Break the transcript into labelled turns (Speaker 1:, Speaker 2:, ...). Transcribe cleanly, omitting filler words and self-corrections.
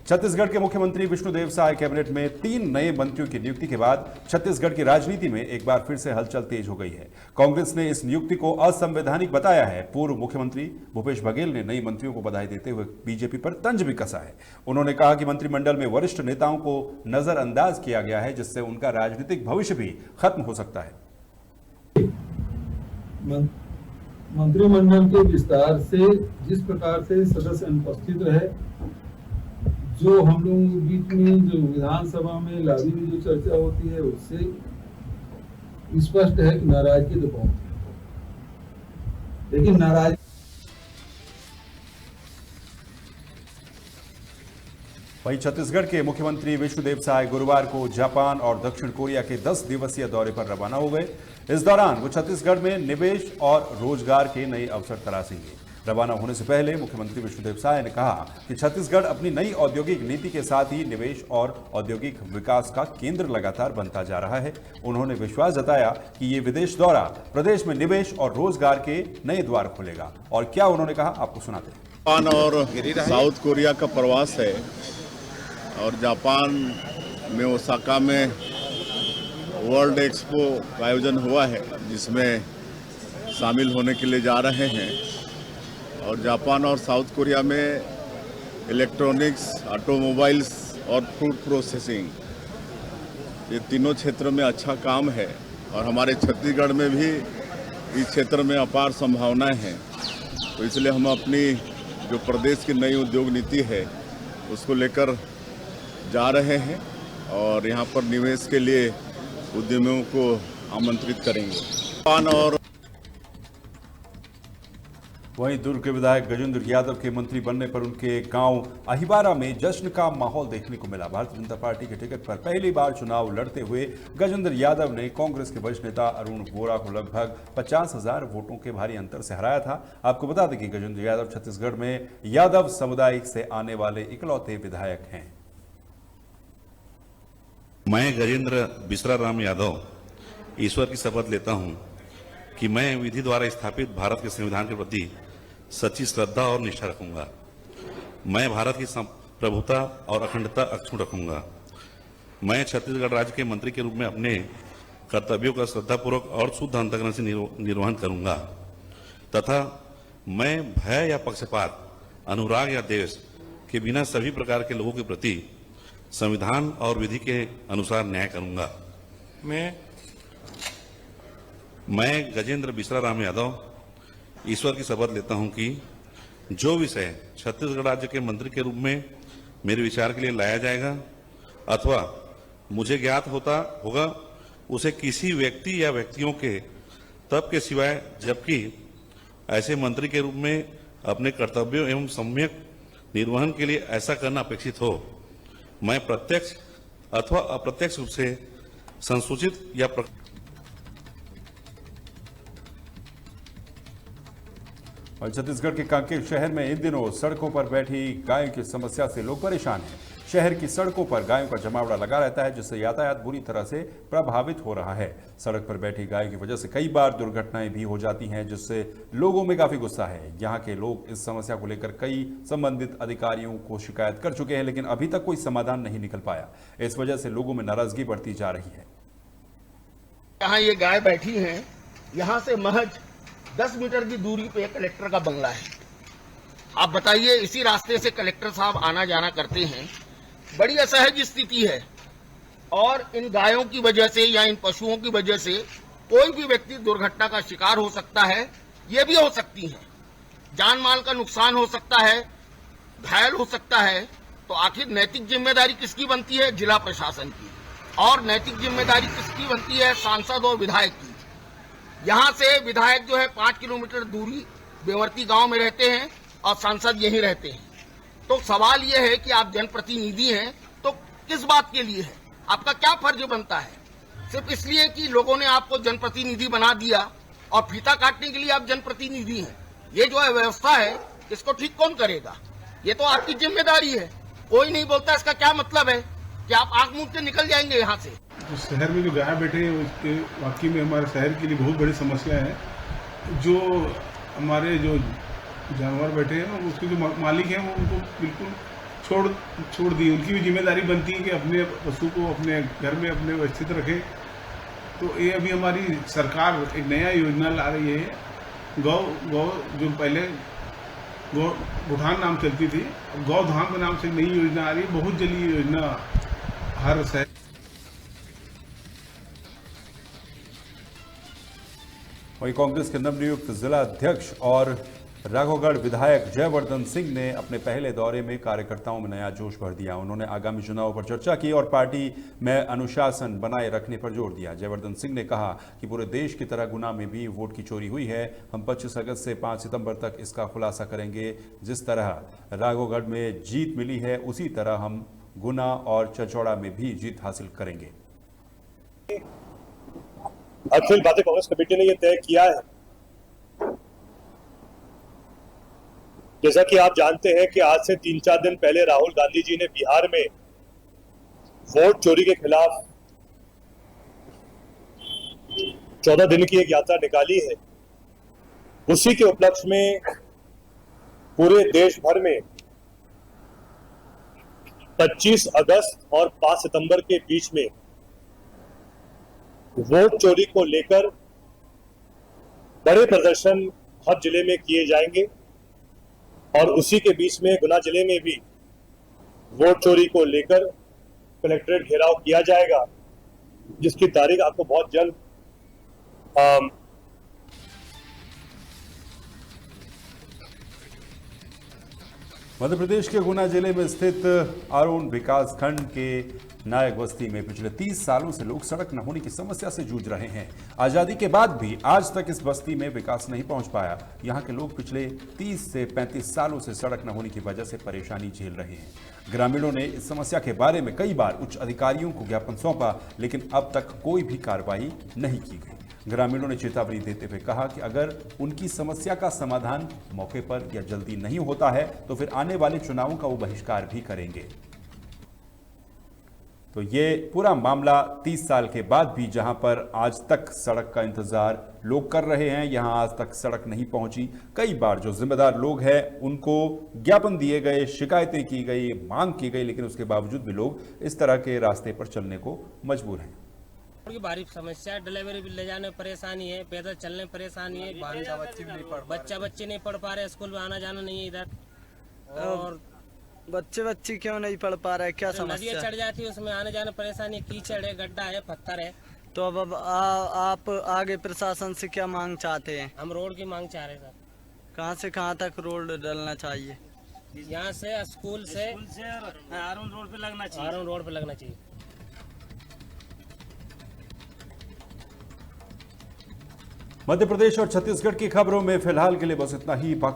Speaker 1: छत्तीसगढ़ के मुख्यमंत्री विष्णुदेव साय कैबिनेट में 3 नए मंत्रियों की नियुक्ति के बाद छत्तीसगढ़ की राजनीति में एक बार फिर से हलचल तेज हो गई है। कांग्रेस ने इस नियुक्ति को असंवैधानिक बताया है। पूर्व मुख्यमंत्री भूपेश बघेल ने नई मंत्रियों को बधाई देते हुए बीजेपी पर तंज भी कसा है। उन्होंने कहा कि मंत्रिमंडल में वरिष्ठ नेताओं को नजरअंदाज किया गया है, जिससे उनका राजनीतिक भविष्य भी खत्म हो सकता है।
Speaker 2: मंत्रिमंडल के विस्तार से जिस प्रकार से सदस्य अनुपस्थित रहे, जो हम लोगों के बीच में जो विधानसभा में लॉबी में जो चर्चा होती है, उससे स्पष्ट है कि नाराजगी तो बहुत है, लेकिन नाराज
Speaker 1: वहीं छत्तीसगढ़ के मुख्यमंत्री विष्णुदेव साय गुरुवार को जापान और दक्षिण कोरिया के 10 दिवसीय दौरे पर रवाना हो गए। इस दौरान वो छत्तीसगढ़ में निवेश और रोजगार के नए अवसर तलाशेंगे। रवाना होने से पहले मुख्यमंत्री विष्णुदेव साय ने कहा कि छत्तीसगढ़ अपनी नई औद्योगिक नीति के साथ ही निवेश और औद्योगिक विकास का केंद्र लगातार बनता जा रहा है। उन्होंने विश्वास जताया कि ये विदेश दौरा प्रदेश में निवेश और रोजगार के नए द्वार खोलेगा। और क्या उन्होंने कहा, आपको सुनाते हैं।
Speaker 3: जापान और साउथ कोरिया का प्रवास है और जापान में ओसाका में वर्ल्ड एक्सपो का आयोजन हुआ है, जिसमें शामिल होने के लिए जा रहे हैं। और जापान और साउथ कोरिया में इलेक्ट्रॉनिक्स, ऑटोमोबाइल्स और फूड प्रोसेसिंग, ये तीनों क्षेत्र में अच्छा काम है और हमारे छत्तीसगढ़ में भी इस क्षेत्र में अपार संभावनाएं हैं। तो इसलिए हम अपनी जो प्रदेश की नई उद्योग नीति है उसको लेकर जा रहे हैं और यहाँ पर निवेश के लिए उद्यमियों को आमंत्रित करेंगे। जापान और
Speaker 1: वहीं दुर्ग के विधायक गजेंद्र यादव के मंत्री बनने पर उनके गांव अहिबारा में जश्न का माहौल देखने को मिला। भारतीय जनता पार्टी के टिकट पर पहली बार चुनाव लड़ते हुए गजेंद्र यादव ने कांग्रेस के वरिष्ठ नेता अरुण वोरा को लगभग 50,000 वोटों के भारी अंतर से हराया था। आपको बता दें कि गजेंद्र यादव छत्तीसगढ़ में यादव समुदाय से आने वाले इकलौते विधायक हैं।
Speaker 4: मैं गजेंद्र बिसराराम यादव ईश्वर की शपथ लेता हूं कि मैं विधि द्वारा स्थापित भारत के संविधान के प्रति सच्ची श्रद्धा और निष्ठा रखूंगा। मैं भारत की प्रभुता और अखंडता अक्षुण्ण रखूंगा। मैं छत्तीसगढ़ राज्य के मंत्री के रूप में अपने कर्तव्यों का श्रद्धापूर्वक और शुद्ध अंतःकरण से निर्वहन करूंगा तथा मैं भय या पक्षपात, अनुराग या द्वेष के बिना सभी प्रकार के लोगों के प्रति संविधान और विधि के अनुसार न्याय करूंगा। मैं गजेंद्र बिसराराम यादव ईश्वर की शपथ लेता हूं कि जो विषय छत्तीसगढ़ राज्य के मंत्री के रूप में मेरे विचार के लिए लाया जाएगा अथवा मुझे ज्ञात होगा, उसे किसी व्यक्ति या व्यक्तियों के तब के सिवाय, जबकि ऐसे मंत्री के रूप में अपने कर्तव्यों एवं सम्यक निर्वहन के लिए ऐसा करना अपेक्षित हो, मैं प्रत्यक्ष अथवा अप्रत्यक्ष रूप से संसूचित या
Speaker 1: और छत्तीसगढ़ के कांकेर शहर में इन दिनों सड़कों पर बैठी गायों की समस्या से लोग परेशान हैं। शहर की सड़कों पर गायों का जमावड़ा लगा रहता है, जिससे यातायात बुरी तरह से प्रभावित हो रहा है। सड़क पर बैठी गाय की वजह से कई बार दुर्घटनाएं भी हो जाती हैं, जिससे लोगों में काफी गुस्सा है। यहाँ के लोग इस समस्या को लेकर कई संबंधित अधिकारियों को शिकायत कर चुके हैं, लेकिन अभी तक कोई समाधान नहीं निकल पाया। इस वजह से लोगों में नाराजगी बढ़ती जा रही है।
Speaker 5: यहाँ ये गाय बैठी है, यहाँ से महज 10 मीटर की दूरी पे कलेक्टर का बंगला है। आप बताइए, इसी रास्ते से कलेक्टर साहब आना जाना करते हैं। बड़ी असहज स्थिति है और इन गायों की वजह से या इन पशुओं की वजह से कोई भी व्यक्ति दुर्घटना का शिकार हो सकता है। ये भी हो सकती है, जान माल का नुकसान हो सकता है, घायल हो सकता है। तो आखिर नैतिक जिम्मेदारी किसकी बनती है? जिला प्रशासन की। और नैतिक जिम्मेदारी किसकी बनती है? सांसद और विधायक की। यहाँ से विधायक जो है 5 किलोमीटर दूरी बेवर्ती गांव में रहते हैं और सांसद यहीं रहते हैं। तो सवाल ये है कि आप जनप्रतिनिधि हैं तो किस बात के लिए है? आपका क्या फर्ज बनता है? सिर्फ इसलिए कि लोगों ने आपको जनप्रतिनिधि बना दिया और फीता काटने के लिए आप जनप्रतिनिधि हैं। ये जो है व्यवस्था है, इसको ठीक कौन करेगा? ये तो आपकी जिम्मेदारी है। कोई नहीं बोलता, इसका क्या मतलब है कि आप आंख मूंद के निकल जाएंगे यहाँ से?
Speaker 6: जो शहर में जो गाय बैठे हैं, उसके वाकई में हमारे शहर के लिए बहुत बड़ी समस्या है। जो हमारे जो जानवर बैठे हैं, उसके जो मालिक हैं, वो उनको बिल्कुल छोड़ दी। उनकी भी जिम्मेदारी बनती है कि अपने पशु को अपने घर में अपने व्यवस्थित रखे। तो ये अभी हमारी सरकार एक नया योजना ला रही है। गौ जो पहले गोधान नाम चलती थी, गौधाम के नाम से नई योजना आ रही है। बहुत जल्दी ये योजना हर शहर।
Speaker 1: वहीं कांग्रेस के नवनियुक्त जिला अध्यक्ष और राघोगढ़ विधायक जयवर्धन सिंह ने अपने पहले दौरे में कार्यकर्ताओं में नया जोश भर दिया। उन्होंने आगामी चुनाव पर चर्चा की और पार्टी में अनुशासन बनाए रखने पर जोर दिया। जयवर्धन सिंह ने कहा कि पूरे देश की तरह गुना में भी वोट की चोरी हुई है। हम 25 अगस्त से 5 सितंबर तक इसका खुलासा करेंगे। जिस तरह राघोगढ़ में जीत मिली है, उसी तरह हम गुना और चचौड़ा में भी जीत हासिल करेंगे।
Speaker 7: अखिल भारतीय कांग्रेस कमेटी ने यह तय किया है, जैसा कि आप जानते हैं कि आज से 3-4 दिन पहले राहुल गांधी जी ने बिहार में वोट चोरी के खिलाफ 14 दिन की एक यात्रा निकाली है। उसी के उपलक्ष्य में पूरे देश भर में 25 अगस्त और 5 सितंबर के बीच में वोट चोरी को लेकर बड़े प्रदर्शन हर जिले में किए जाएंगे और उसी के बीच में गुना जिले में भी वोट चोरी को लेकर कलेक्ट्रेट घेराव किया जाएगा, जिसकी तारीख आपको बहुत जल्द
Speaker 1: मध्य प्रदेश के गुना जिले में स्थित अरुण विकास खंड के नायक बस्ती में पिछले 30 सालों से लोग सड़क न होने की समस्या से जूझ रहे हैं। आजादी के बाद भी आज तक इस बस्ती में विकास नहीं पहुंच पाया। यहां के लोग पिछले 30 से 35 सालों से सड़क न होने की वजह से परेशानी झेल रहे हैं। ग्रामीणों ने इस समस्या के बारे में कई बार उच्च अधिकारियों को ज्ञापन सौंपा, लेकिन अब तक कोई भी कार्रवाई नहीं की गई। ग्रामीणों ने चेतावनी देते हुए कहा कि अगर उनकी समस्या का समाधान मौके पर या जल्दी नहीं होता है तो फिर आने वाले चुनावों का वो बहिष्कार भी करेंगे। तो ये पूरा मामला 30 साल के बाद भी जहां पर आज तक सड़क का इंतजार लोग कर रहे हैं, यहां आज तक सड़क नहीं पहुंची। कई बार जो जिम्मेदार लोग हैं उनको ज्ञापन दिए गए, शिकायतें की गई, मांग की गई, लेकिन उसके बावजूद भी लोग इस तरह के रास्ते पर चलने को मजबूर हैं।
Speaker 8: की भारी समस्या, डिलीवरी भी ले जाने में परेशानी है, पैदल चलने में परेशानी है, बच्चा बच्चे नहीं पढ़ पा रहे, स्कूल में आना जाना नहीं है इधर। और
Speaker 9: बच्चे क्यों नहीं पढ़ पा रहे, क्या समस्या?
Speaker 8: नदियाँ चढ़ जाती है, उसमें आने जाने परेशानी, कीचड़ है, गड्ढा है, पत्थर है।
Speaker 9: तो अब आप आगे प्रशासन से क्या मांग चाहते हैं?
Speaker 8: हम रोड की मांग चाह रहे हैं सर।
Speaker 9: कहाँ से कहाँ तक रोड डलना चाहिए?
Speaker 8: यहाँ से स्कूल से
Speaker 9: आरून रोड पे लगना चाहिए।
Speaker 8: आरून रोड पे लगना चाहिए।
Speaker 1: मध्य प्रदेश और छत्तीसगढ़ की खबरों में फिलहाल के लिए बस इतना ही।